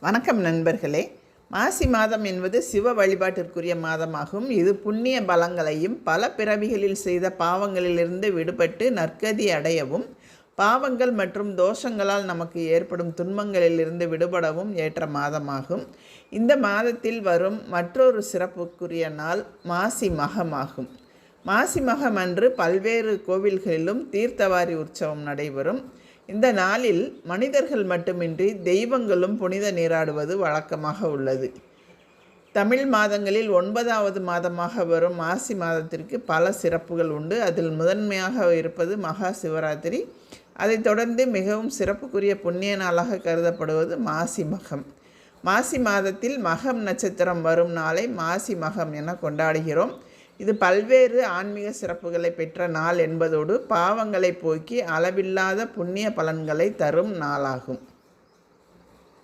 வணக்கம் நண்பர்களே. மாசி மாதம் என்பது சிவ வழிபாட்டிற்குரிய மாதமாகும். இது புண்ணிய பலங்களையும் பல பிறவிகளில் செய்த பாவங்களிலிருந்து விடுபட்டு நற்கதி அடையவும், பாவங்கள் மற்றும் தோஷங்களால் நமக்கு ஏற்படும் துன்பங்களிலிருந்து விடுபடவும் ஏற்ற மாதமாகும். இந்த மாதத்தில் வரும் மற்றொரு சிறப்புக்குரிய நாள் மாசி மகமாகும். மாசி மகம் அன்று பல்வேறு கோவில்களிலும் தீர்த்தவாரி உற்சவம் நடைபெறும். இந்த நாளில் மனிதர்கள் மட்டுமின்றி தெய்வங்களும் புனித நீராடுவது வழக்கமாக உள்ளது. தமிழ் மாதங்களில் 9வது மாதமாக வரும் மாசி மாதத்திற்கு பல சிறப்புகள் உண்டு. அதில் முதன்மையாக இருப்பது மகா சிவராத்திரி. அதைத் தொடர்ந்து மிகவும் சிறப்புக்குரிய புண்ணிய நாளாக கருதப்படுவது மாசி மகம். மாசி மாதத்தில் மகம் நட்சத்திரம் வரும் நாளை மாசி மகம் என கொண்டாடுகிறோம். இது பல்வேறு ஆன்மீக சிறப்புகளை பெற்ற நாள் என்பதோடு பாவங்களை போக்கி அளவில்லாத புண்ணிய பலன்களை தரும் நாளாகும்.